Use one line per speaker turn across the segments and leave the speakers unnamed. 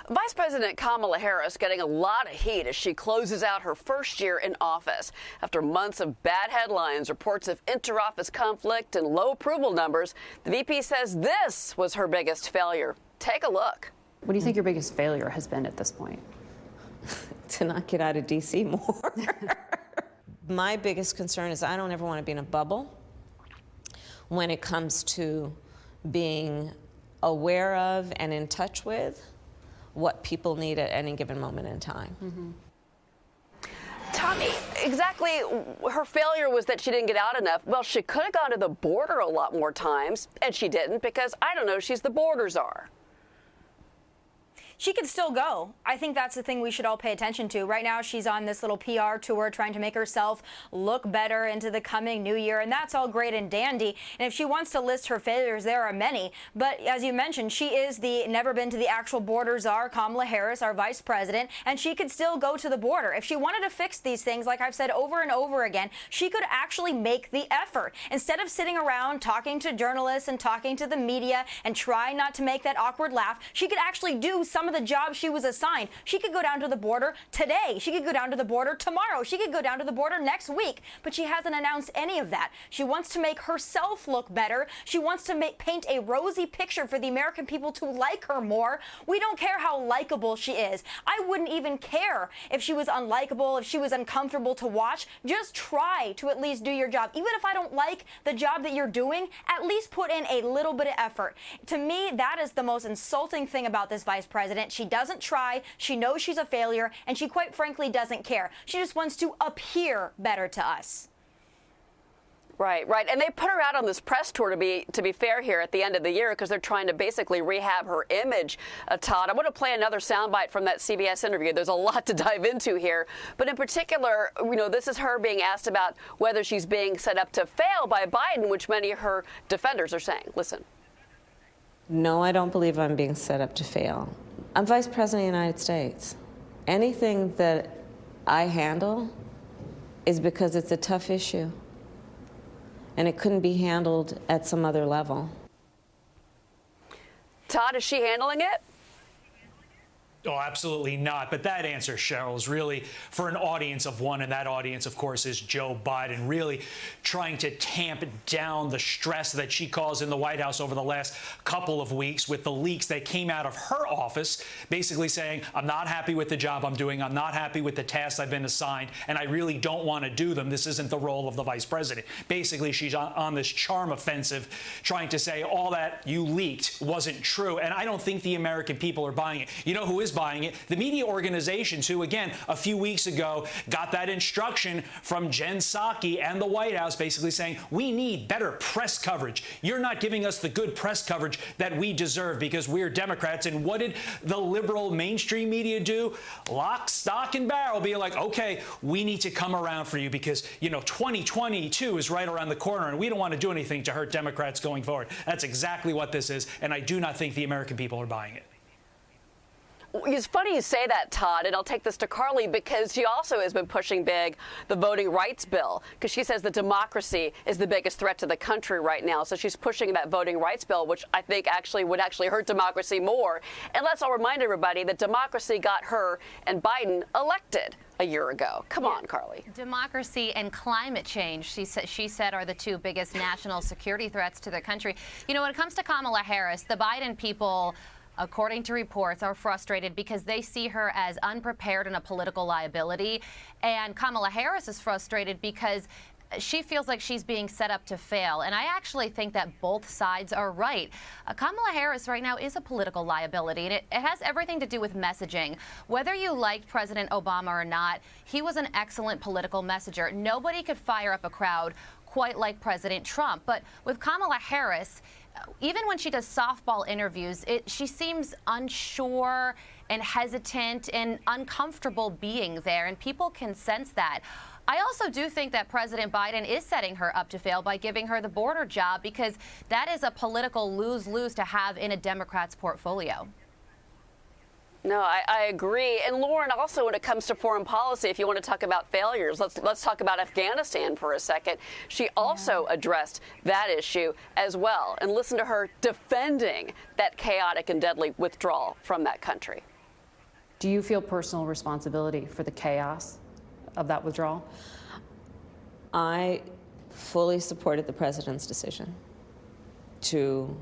Vice President Kamala Harris getting a lot of heat as she closes out her first year in office. After months of bad headlines, reports of inter-office conflict, and low approval numbers, the VP says this was her biggest failure. Take a look.
What do you think your biggest failure has been at this point?
To not get out of D.C. more. My biggest concern is I don't ever want to be in a bubble when it comes to being aware of and in touch with what people need at any given moment in time.
Tomi, exactly, her failure was that she didn't get out enough. Well, she could have gone to the border a lot more times, and she didn't because, I don't know, she's the border czar.
She could still go. I think that's the thing we should all pay attention to. Right now, she's on this little PR tour trying to make herself look better into the coming new year, and that's all great and dandy. And if she wants to list her failures, there are many. But as you mentioned, she is the never been to the actual border czar, Kamala Harris, our vice president, and she could still go to the border. If she wanted to fix these things, like I've said over and over again, she could actually make the effort. Instead of sitting around talking to journalists and talking to the media and trying not to make that awkward laugh, she could actually do some of the jobs she was assigned. She could go down to the border today. She could go down to the border tomorrow. She could go down to the border next week. But she hasn't announced any of that. She wants to make herself look better. She wants to paint a rosy picture for the American people to like her more. We don't care how likable she is. I wouldn't even care if she was unlikable, if she was uncomfortable to watch. Just try to at least do your job. Even if I don't like the job that you're doing, at least put in a little bit of effort. To me, that is the most insulting thing about this vice president. She doesn't try, she knows she's a failure, and she quite frankly doesn't care. She just wants to appear better to us.
Right, right. And they put her out on this press tour, to be fair here, at the end of the year because they're trying to basically rehab her image, Todd. I want to play another soundbite from that CBS interview. There's a lot to dive into here. But in particular, you know, this is her being asked about whether she's being set up to fail by Biden, which many of her defenders are saying. Listen.
No, I don't believe I'm being set up to fail. I'm Vice President of the United States. Anything that I handle is because it's a tough issue, and it couldn't be handled at some other level.
Todd, is she handling it?
Oh, absolutely not. But that answer, Cheryl, is really for an audience of one, and that audience, of course, is Joe Biden, really trying to tamp down the stress that she caused in the White House over the last couple of weeks with the leaks that came out of her office, basically saying, I'm not happy with the job I'm doing, I'm not happy with the tasks I've been assigned, and I really don't want to do them. This isn't the role of the vice president. Basically, she's on this charm offensive, trying to say all that you leaked wasn't true, and I don't think the American people are buying it. You know who is buying it? The media organizations who, again, a few weeks ago got that instruction from Jen Psaki and the White House basically saying, we need better press coverage. You're not giving us the good press coverage that we deserve because we're Democrats. And what did the liberal mainstream media do? Lock, stock, and barrel, being like, okay, we need to come around for you because, you know, 2022 is right around the corner and we don't want to do anything to hurt Democrats going forward. That's exactly what this is. And I do not think the American people are buying it.
It's funny you say that, Todd, and I'll take this to Carly because she also has been pushing big the voting rights bill because she says that democracy is the biggest threat to the country right now. So she's pushing that voting rights bill, which I think would hurt democracy more. And let's all remind everybody that democracy got her and Biden elected a year ago. Come on, Carly.
Democracy and climate change, she said, are the two biggest national security threats to the country. You know, when it comes to Kamala Harris, the Biden people, according to reports, are frustrated because they see her as unprepared and a political liability. And Kamala Harris is frustrated because she feels like she's being set up to fail. And I actually think that both sides are right. Kamala Harris right now is a political liability, and it has everything to do with messaging. Whether you liked President Obama or not, he was an excellent political messenger. Nobody could fire up a crowd quite like President Trump. But with Kamala Harris, even when she does softball interviews, she seems unsure and hesitant and uncomfortable being there, and people can sense that. I also do think that President Biden is setting her up to fail by giving her the border job because that is a political lose-lose to have in a Democrat's portfolio.
No, I agree. And Lauren, also when it comes to foreign policy, if you want to talk about failures, let's talk about Afghanistan for a second. She also addressed that issue as well. And listen to her defending that chaotic and deadly withdrawal from that country.
Do you feel personal responsibility for the chaos of that withdrawal?
I fully supported the president's decision to,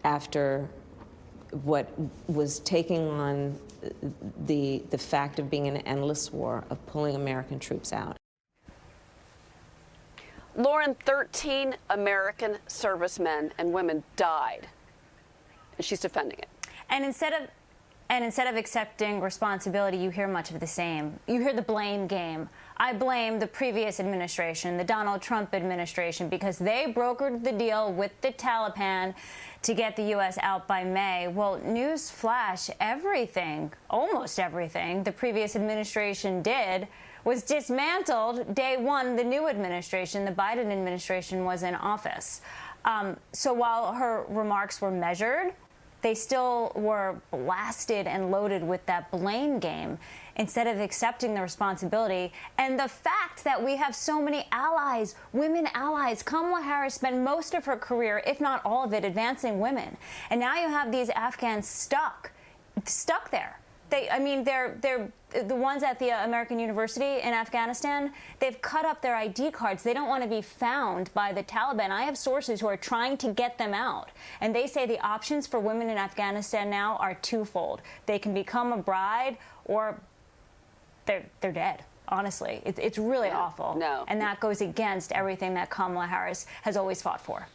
after what was taking on the fact of being an endless war, of pulling American troops out.
Lauren, 13 American servicemen and women died, and she's defending it.
And instead of accepting responsibility, you hear much of the same. You hear the blame game. I blame the previous administration, the Donald Trump administration, because they brokered the deal with the Taliban to get the U.S. out by May. Well, news flash, everything, almost everything the previous administration did was dismantled day one. The new administration, the Biden administration, was in office. So while her remarks were measured, they still were blasted and loaded with that blame game instead of accepting the responsibility. And the fact that we have so many allies, women allies. Kamala Harris spent most of her career, if not all of it, advancing women. And now you have these Afghans stuck there. They're the ones at the American University in Afghanistan. They've cut up their ID cards. They don't want to be found by the Taliban. I have sources who are trying to get them out, and they say the options for women in Afghanistan now are twofold. They can become a bride, or they're dead. Honestly, it's really awful.
No.
And that goes against everything that Kamala Harris has always fought for.